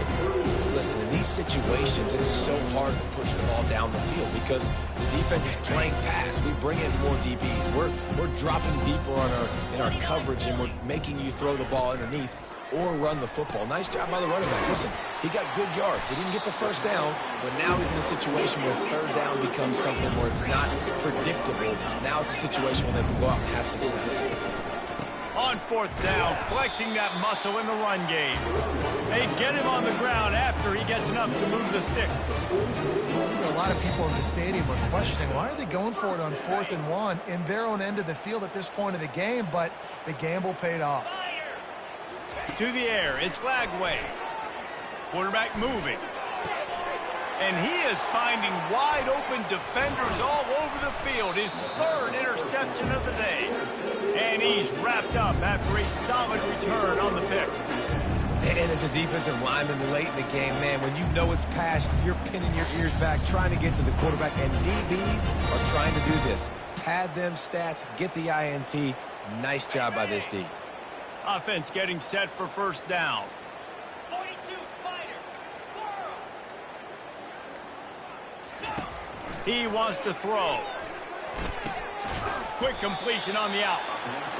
Listen, in these situations, it's so hard to push the ball down the field because the defense is playing pass. We bring in more DBs. We're dropping deeper in our coverage, and we're making you throw the ball underneath or run the football. Nice job by the running back. Listen, he got good yards. He didn't get the first down, but now he's in a situation where third down becomes something where it's not predictable. Now it's a situation where they can go out and have success. On fourth down, flexing that muscle in the run game. They get him on the ground after he gets enough to move the sticks. A lot of people in the stadium are questioning, why are they going for it on 4th and 1 in their own end of the field at this point of the game? But the gamble paid off. to the air. It's Lagway. Quarterback moving. And he is finding wide-open defenders all over the field. His third interception of the day. And he's wrapped up after a solid return on the pick. And as a defensive lineman late in the game, man, when you know it's past, you're pinning your ears back, trying to get to the quarterback. And DBs are trying to do this. Pad them stats, get the INT. Nice job by this D. Offense getting set for first down. He wants to throw. Quick completion on the out.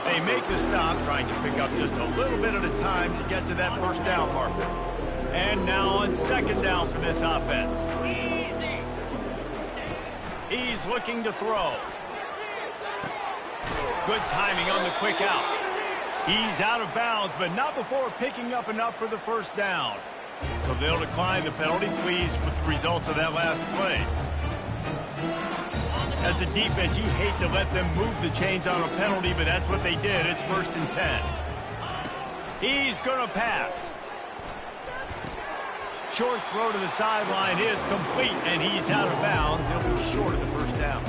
They make the stop, trying to pick up just a little bit at a time to get to that first down marker. And now on second down for this offense. He's looking to throw. Good timing on the quick out. He's out of bounds, but not before picking up enough for the first down. So they'll decline the penalty, pleased with the results of that last play. As a defense, you hate to let them move the chains on a penalty, but that's what they did. It's 1st and 10. He's going to pass. Short throw to the sideline is complete, and he's out of bounds. He'll be short of the first down.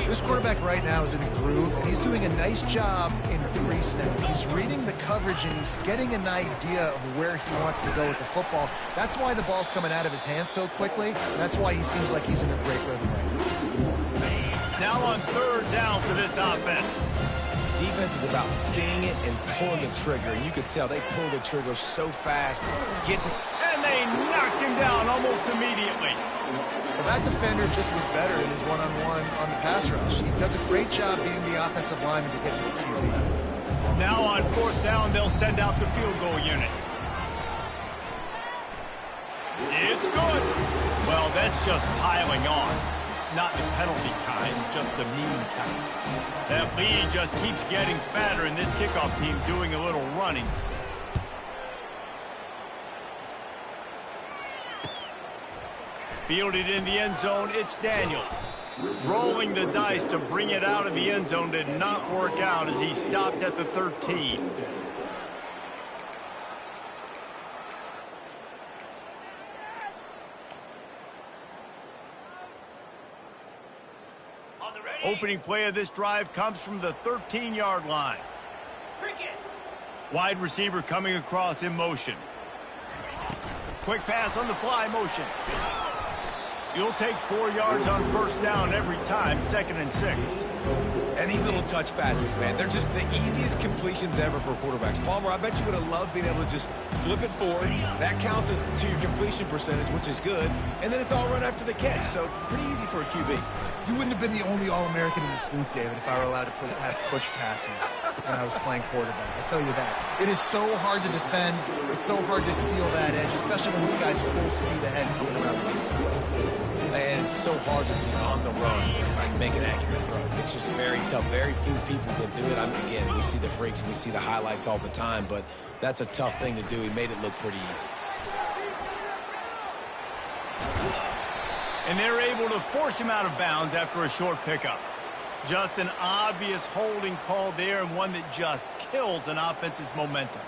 This quarterback right now is in a groove, and he's doing a nice job in pre-snap. He's reading the coverage, and he's getting an idea of where he wants to go with the football. That's why the ball's coming out of his hands so quickly, and that's why he seems like he's in a great rhythm right now. Now on third down for this offense. Defense is about seeing it and pulling the trigger, and you could tell they pull the trigger so fast. And they knocked him down almost immediately. Well, that defender just was better in his one-on-one on the pass rush. He does a great job beating the offensive lineman to get to the QB. Now on fourth down, they'll send out the field goal unit. It's good. Well, that's just piling on. Not the penalty kind, just the mean kind. That lead just keeps getting fatter, and this kickoff team doing a little running. Fielded in the end zone, it's Daniels. Rolling the dice to bring it out of the end zone did not work out as he stopped at the 13. Opening play of this drive comes from the 13-yard line. Wide receiver coming across in motion. Quick pass on the fly motion. You'll take 4 yards on first down every time, 2nd and 6. And these little touch passes, man, they're just the easiest completions ever for quarterbacks. Palmer, I bet you would have loved being able to just flip it forward. That counts as to your completion percentage, which is good. And then it's all run after the catch, so pretty easy for a QB. You wouldn't have been the only All-American in this booth, David, if I were allowed to have push passes when I was playing quarterback. I'll tell you that. It is so hard to defend. It's so hard to seal that edge, especially when this guy's full speed ahead coming around the inside. And it's so hard to be on the run and make an accurate throw. It's just very tough. Very few people can do it. I mean, again, we see the freaks, we see the highlights all the time, but that's a tough thing to do. He made it look pretty easy. And they're able to force him out of bounds after a short pickup. Just an obvious holding call there, and one that just kills an offense's momentum.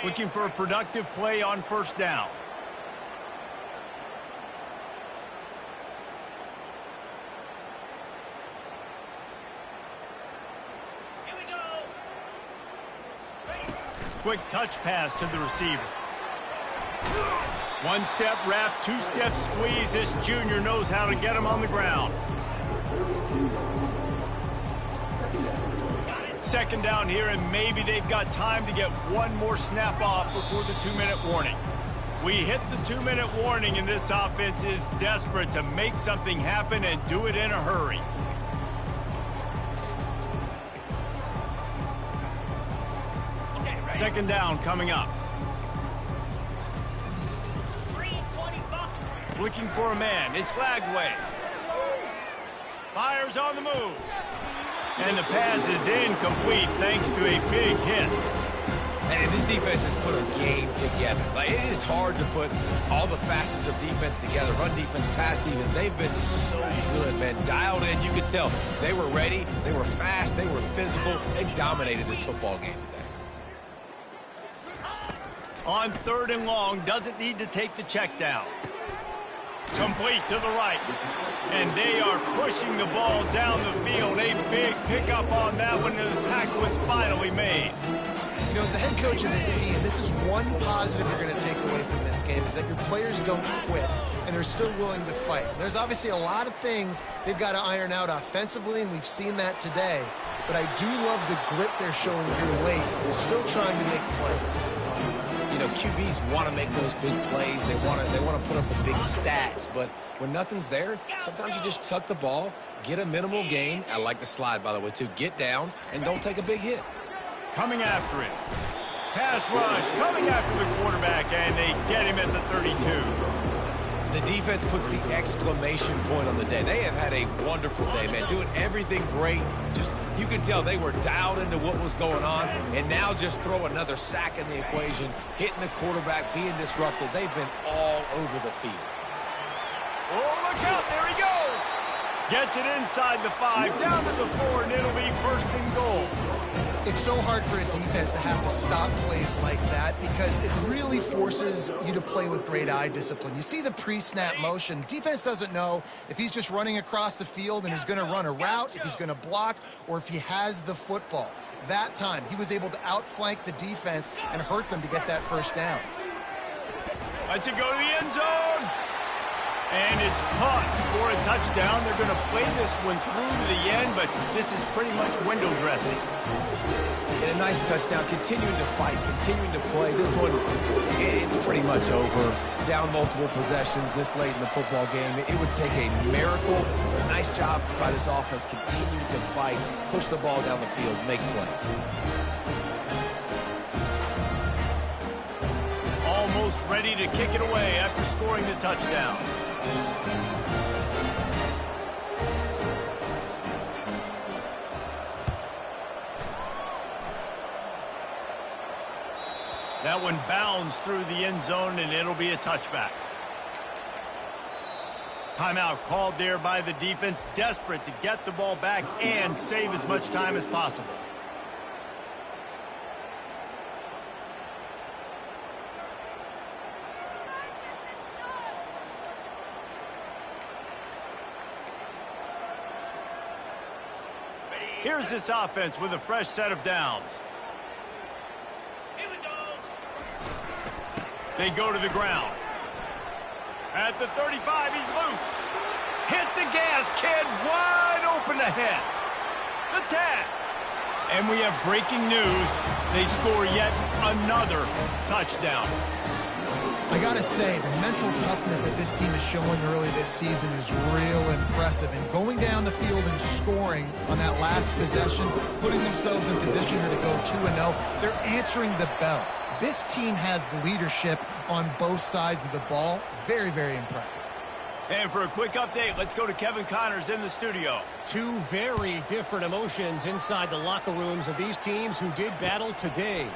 Looking for a productive play on first down. Here we go. Quick touch pass to the receiver. One step wrap, two step squeeze. This junior knows how to get him on the ground. Second down here, and maybe they've got time to get one more snap off before the 2-minute warning. We hit the 2-minute warning, and this offense is desperate to make something happen and do it in a hurry. Second down coming up. Looking for a man. It's Lagway. Fires on the move. And the pass is incomplete thanks to a big hit. And this defense has put a game together. Like, it is hard to put all the facets of defense together. Run defense, pass defense. They've been so good, man. Dialed in, you could tell. They were ready. They were fast. They were physical. They dominated this football game today. On 3rd and long, doesn't need to take the check down. Complete to the right. And they are pushing the ball down the field. A big pickup on that one, and the tackle was finally made. You know, as the head coach of this team, this is one positive you're going to take away from this game, is that your players don't quit, and they're still willing to fight. There's obviously a lot of things they've got to iron out offensively, and we've seen that today. But I do love the grit they're showing here late, still trying to make plays. You know, QBs want to make those big plays. They want to put up the big stats. But when nothing's there, sometimes you just tuck the ball, get a minimal gain. I like the slide, by the way, too. Get down and don't take a big hit. Coming after it. Pass rush, coming after the quarterback, and they get him at the 32. The defense puts the exclamation point on the day. They have had a wonderful day, man. Doing everything great. Just, you can tell they were dialed into what was going on, and now just throw another sack in the equation, hitting the quarterback, being disrupted. They've been all over the field. Oh, look out, there he goes. Gets it inside the 5, down to the 4, and it'll be 1st and goal. It's so hard for a defense to have to stop plays like that because it really forces you to play with great eye discipline. You see the pre-snap motion. Defense doesn't know if he's just running across the field and is going to run a route, if he's going to block, or if he has the football. That time, he was able to outflank the defense and hurt them to get that 1st down. Lets it go to the end zone. And it's caught for a touchdown. They're going to play this one through to the end, but this is pretty much window dressing. And a nice touchdown, continuing to fight, continuing to play. This one, it's pretty much over. Down multiple possessions this late in the football game. It would take a miracle. A nice job by this offense, continuing to fight, push the ball down the field, make plays. Almost ready to kick it away after scoring the touchdown. That one bounds through the end zone, and it'll be a touchback. Timeout called there by the defense, desperate to get the ball back and save as much time as possible. Here's this offense with a fresh set of downs. They go to the ground. At the 35, he's loose. Hit the gas, kid. Wide open ahead. The 10. And we have breaking news. They score yet another touchdown. I got to say, the mental toughness that this team is showing early this season is real impressive. And going down the field and scoring on that last possession, putting themselves in position here to go 2-0, they're answering the bell. This team has leadership on both sides of the ball. Very, very impressive. And for a quick update, let's go to Kevin Connors in the studio. Two very different emotions inside the locker rooms of these teams who did battle today.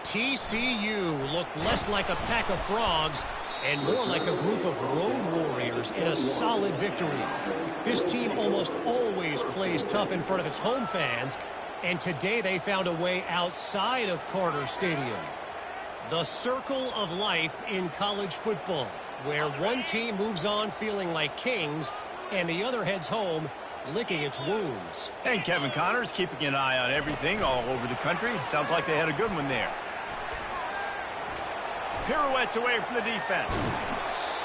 TCU looked less like a pack of frogs and more like a group of road warriors in a solid victory. This team almost always plays tough in front of its home fans, and today they found a way outside of Carter Stadium. The circle of life in college football, where one team moves on feeling like kings and the other heads home licking its wounds. And Kevin Connors keeping an eye on everything all over the country. Sounds like they had a good one there. Pirouettes away from the defense.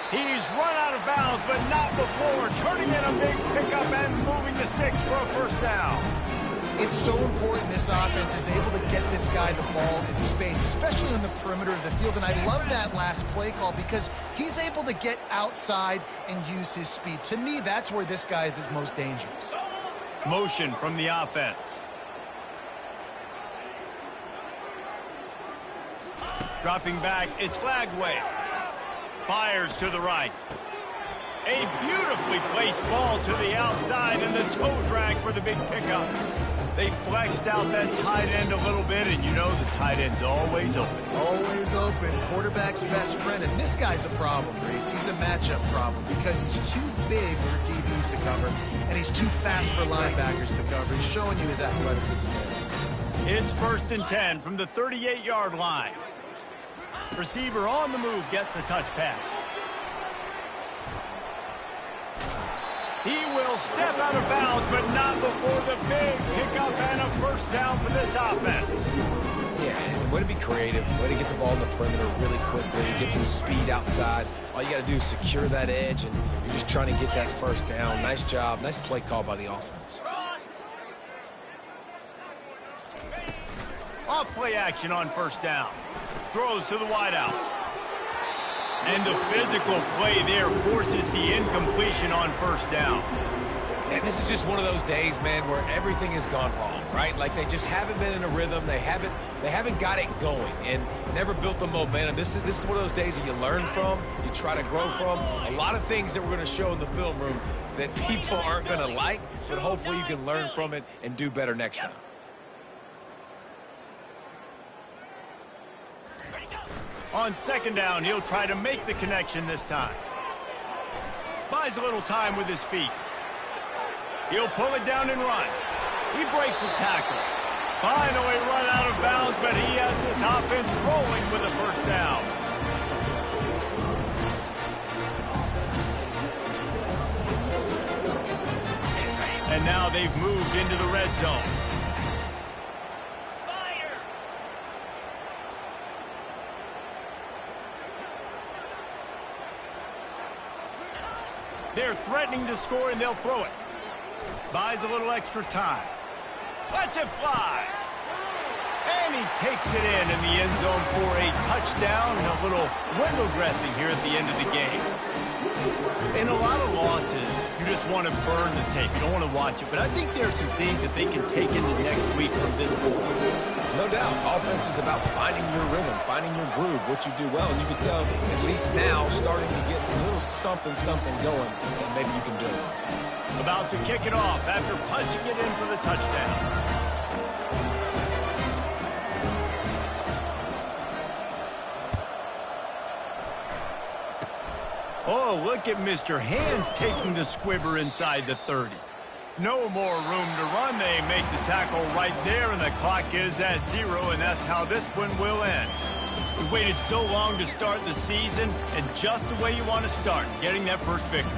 He's run out of bounds, but not before turning in a big pickup and moving the sticks for a 1st down. It's so important this offense is able to get this guy the ball in space, especially on the perimeter of the field. And I love that last play call because he's able to get outside and use his speed. To me, that's where this guy is his most dangerous. Motion from the offense. Dropping back, it's Flagway. Fires to the right. A beautifully placed ball to the outside and the toe drag for the big pickup. They flexed out that tight end a little bit, and you know the tight end's always open. Always open. Quarterback's best friend. And this guy's a problem, Reese. He's a matchup problem because he's too big for DBs to cover, and he's too fast for linebackers to cover. He's showing you his athleticism there. It's 1st and 10 from the 38-yard line. Receiver on the move gets the touch pass. He will step out of bounds, but not before the big pickup and a first down for this offense. Yeah, way to be creative, way to get the ball in the perimeter really quickly, get some speed outside. All you got to do is secure that edge, and you're just trying to get that first down. Nice job, nice play call by the offense. Off play action on first down. Throws to the wideout. And the physical play there forces the incompletion on first down. And this is just one of those days, man, where everything has gone wrong, right? Like they just haven't been in a rhythm. They haven't got it going and never built the momentum. This is one of those days that you learn from, you try to grow from. A lot of things that we're going to show in the film room that people aren't going to like, but hopefully you can learn from it and do better next time. On second down, he'll try to make the connection this time. Buys a little time with his feet. He'll pull it down and run. He breaks a tackle. Finally run out of bounds, but he has this offense rolling with a first down. And now they've moved into the red zone. They're threatening to score, and they'll throw it. Buys a little extra time. Lets it fly. And he takes it in the end zone for a touchdown and a little window dressing here at the end of the game. In a lot of losses, you just want to burn the tape. You don't want to watch it. But I think there are some things that they can take into next week from this performance. No doubt. Offense is about finding your rhythm, finding your groove, what you do well. And you can tell, at least now, starting to get a little something going, and maybe you can do it. About to kick it off after punching it in for the touchdown. Oh, look at Mr. Hands taking the squibber inside the 30. No more room to run. They make the tackle right there, and the clock is at 0, and that's how this one will end. We waited so long to start the season, and just the way you want to start, getting that first victory.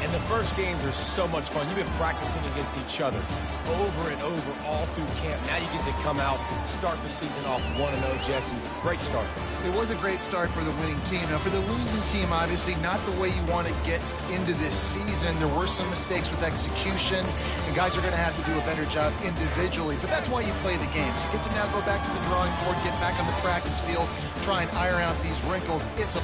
And the first games are so much fun. You've been practicing against each other over and over all through camp. Now you get to come out, start the season off 1-0, Jesse. Great start. It was a great start for the winning team. Now, for the losing team, obviously not the way you want to get into this season. There were some mistakes with execution, and guys are going to have to do a better job individually. But that's why you play the games. You get to now go back to the drawing board, get back on the practice field, try and iron out these wrinkles. It's a